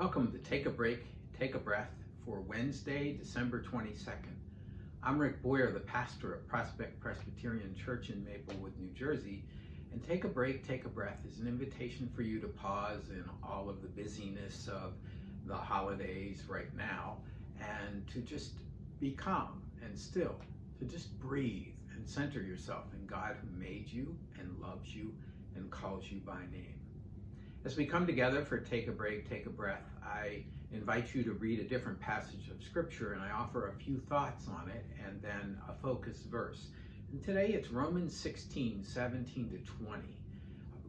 Welcome to Take a Break, Take a Breath for Wednesday, December 22nd. I'm Rick Boyer, the pastor of Prospect Presbyterian Church in Maplewood, New Jersey. And Take a Break, Take a Breath is an invitation for you to pause in all of the busyness of the holidays right now and to just be calm and still, to just breathe and center yourself in God who made you and loves you and calls you by name. As we come together for Take a Break, Take a Breath, I invite you to read a different passage of Scripture, and I offer a few thoughts on it and then a focus verse. And today it's Romans 16, 17 to 20.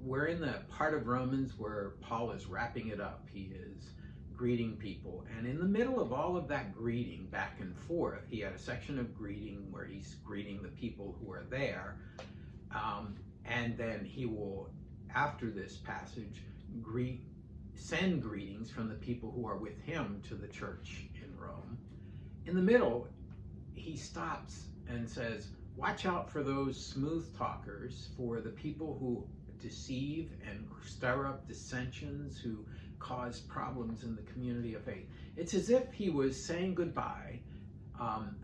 We're in the part of Romans where Paul is wrapping it up. He is greeting people, and in the middle of all of that greeting back and forth, he had a section of greeting where he's greeting the people who are there, and then he will, after this passage, send greetings from the people who are with him to the church in Rome. In the middle, he stops and says, watch out for those smooth talkers, for the people who deceive and stir up dissensions, who cause problems in the community of faith. It's as if he was saying goodbye.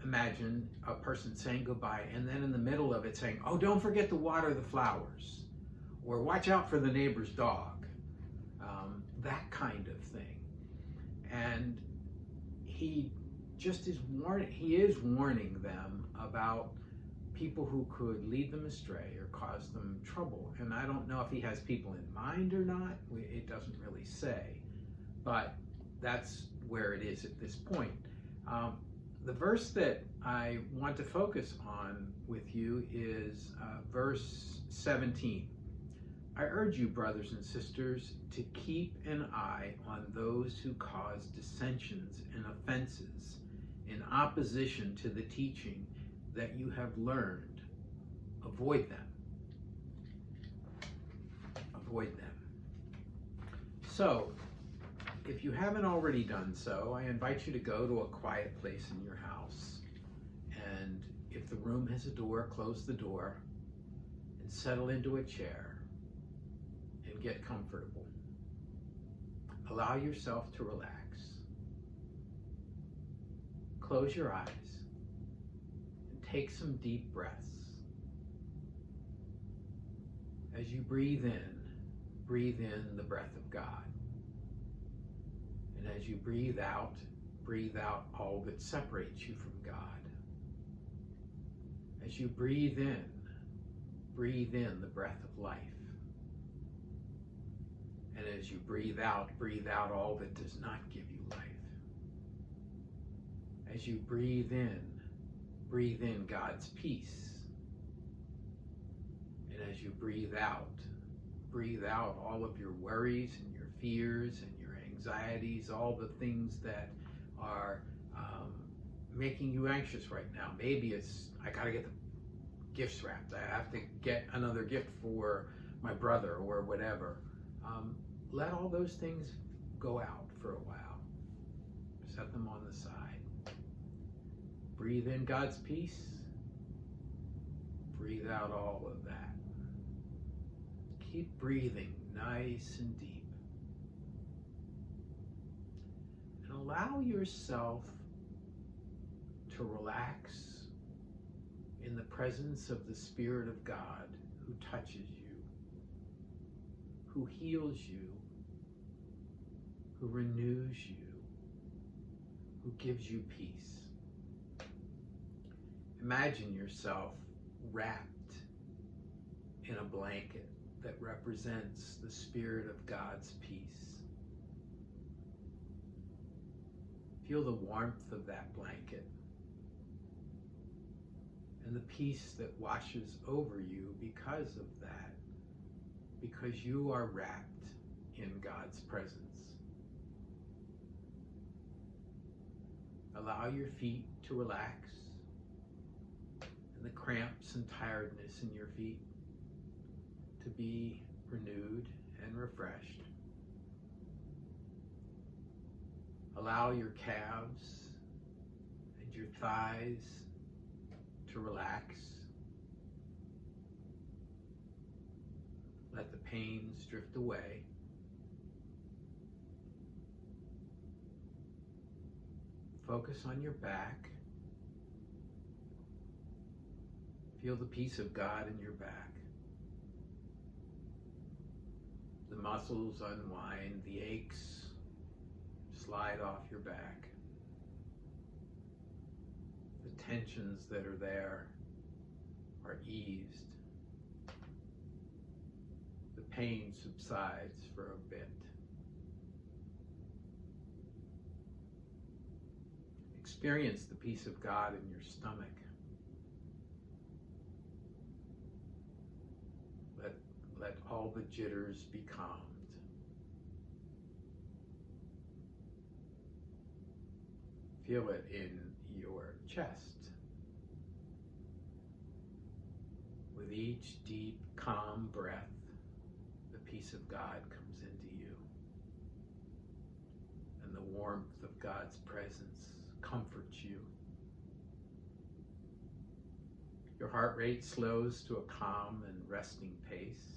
Imagine a person saying goodbye, and then in the middle of it saying, oh, don't forget to water the flowers, or watch out for the neighbor's dog. That kind of thing. And he just is warning them about people who could lead them astray or cause them trouble. And I don't know if he has people in mind or not. It doesn't really say, but that's where it is at this point. The verse that I want to focus on with you is verse 17. I urge you, brothers and sisters, to keep an eye on those who cause dissensions and offenses in opposition to the teaching that you have learned. Avoid them. Avoid them. So, if you haven't already done so, I invite you to go to a quiet place in your house. And if the room has a door, close the door and settle into a chair. Get comfortable. Allow yourself to relax. Close your eyes and take some deep breaths. As you breathe in the breath of God. And as you breathe out all that separates you from God. As you breathe in the breath of life. And as you breathe out all that does not give you life. As you breathe in God's peace. And as you breathe out all of your worries and your fears and your anxieties, all the things that are making you anxious right now. Maybe it's, I gotta get the gifts wrapped. I have to get another gift for my brother or whatever. Let all those things go out for a while. Set them on the side. Breathe in God's peace. Breathe out all of that. Keep breathing nice and deep. And allow yourself to relax in the presence of the Spirit of God who touches you, who heals you, who renews you, who gives you peace. Imagine yourself wrapped in a blanket that represents the Spirit of God's peace. Feel the warmth of that blanket and the peace that washes over you because of that. Because you are wrapped in God's presence. Allow your feet to relax and the cramps and tiredness in your feet to be renewed and refreshed. Allow your calves and your thighs to relax. Let the pains drift away. Focus on your back. Feel the peace of God in your back. The muscles unwind, the aches slide off your back. The tensions that are there are eased. The pain subsides for a bit. Experience the peace of God in your stomach. Let all the jitters be calmed. Feel it in your chest. With each deep, calm breath, the peace of God comes into you. And the warmth of God's presence comforts you. Your heart rate slows to a calm and resting pace.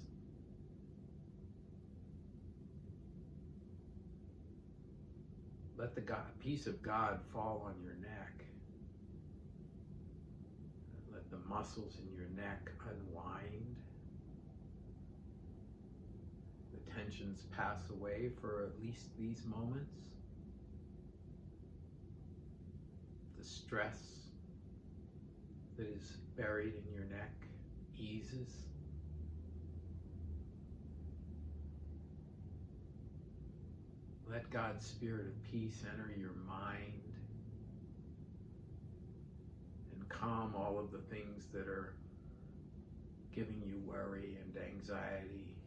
Let the peace of God fall on your neck. Let the muscles in your neck unwind. The tensions pass away for at least these moments. The stress that is buried in your neck eases. Let God's spirit of peace enter your mind and calm all of the things that are giving you worry and anxiety,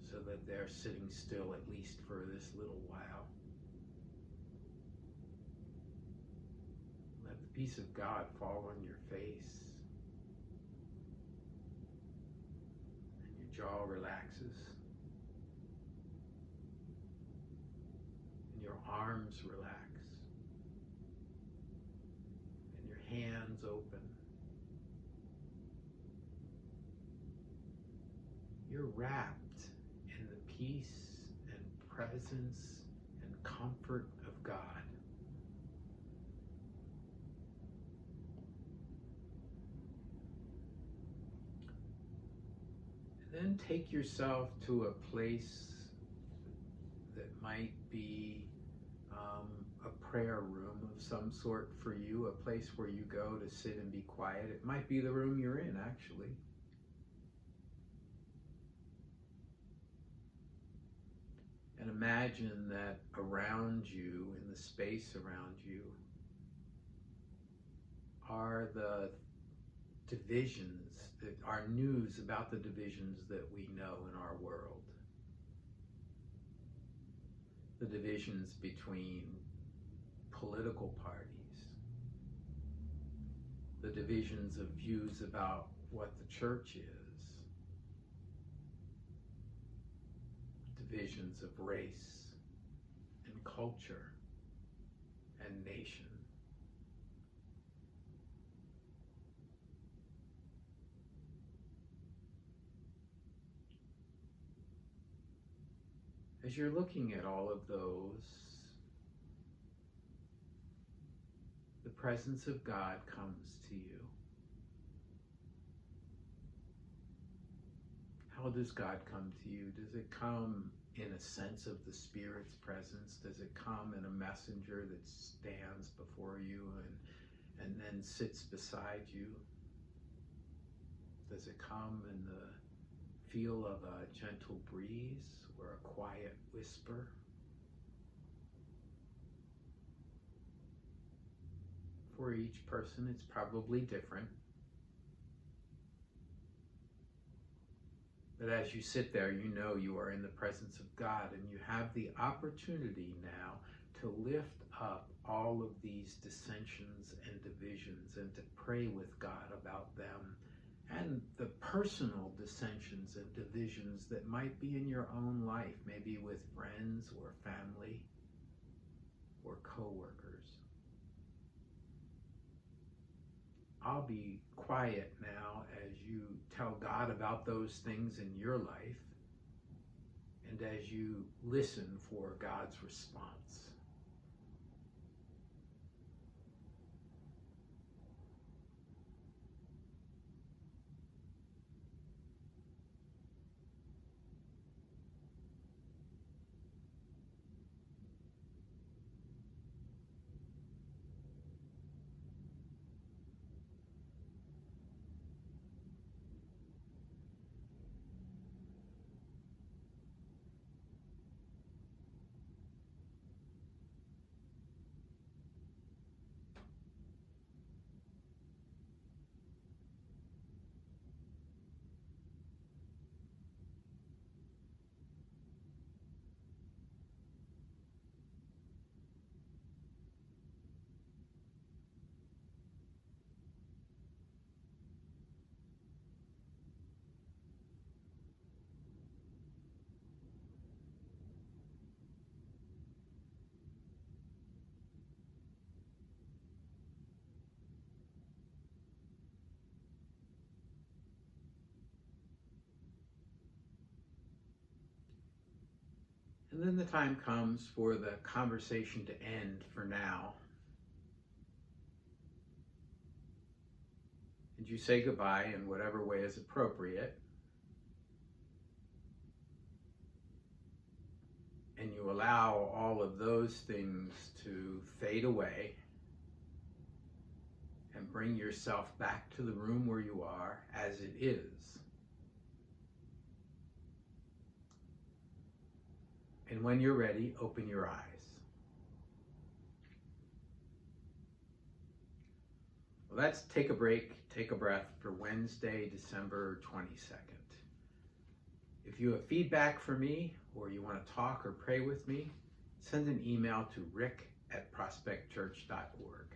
so that they're sitting still at least for this little while. Let the peace of God fall on your face, and your jaw relaxes. Your arms relax, and your hands open. You're wrapped in the peace and presence and comfort of God. And then take yourself to a place that might be a prayer room of some sort for you, a place where you go to sit and be quiet. It might be the room you're in, actually. And imagine that around you, in the space around you, are the divisions, that are news about the divisions that we know in our world. The divisions between political parties, the divisions of views about what the church is, divisions of race and culture and nation. As you're looking at all of those, the presence of God comes to you. How does God come to you? Does it come in a sense of the Spirit's presence? Does it come in a messenger that stands before you and then sits beside you? Does it come in the feel of a gentle breeze or a quiet whisper? For each person, it's probably different. But as you sit there, you know you are in the presence of God, and you have the opportunity now to lift up all of these dissensions and divisions and to pray with God about them and the personal dissensions and divisions that might be in your own life, maybe with friends or family or co-workers. I'll be quiet now as you tell God about those things in your life and as you listen for God's response. And then the time comes for the conversation to end for now. And you say goodbye in whatever way is appropriate. And you allow all of those things to fade away and bring yourself back to the room where you are as it is. And when you're ready, open your eyes. Well, let's take a break, take a breath for Wednesday, December 22nd. If you have feedback for me, or you want to talk or pray with me, send an email to rick@prospectchurch.org.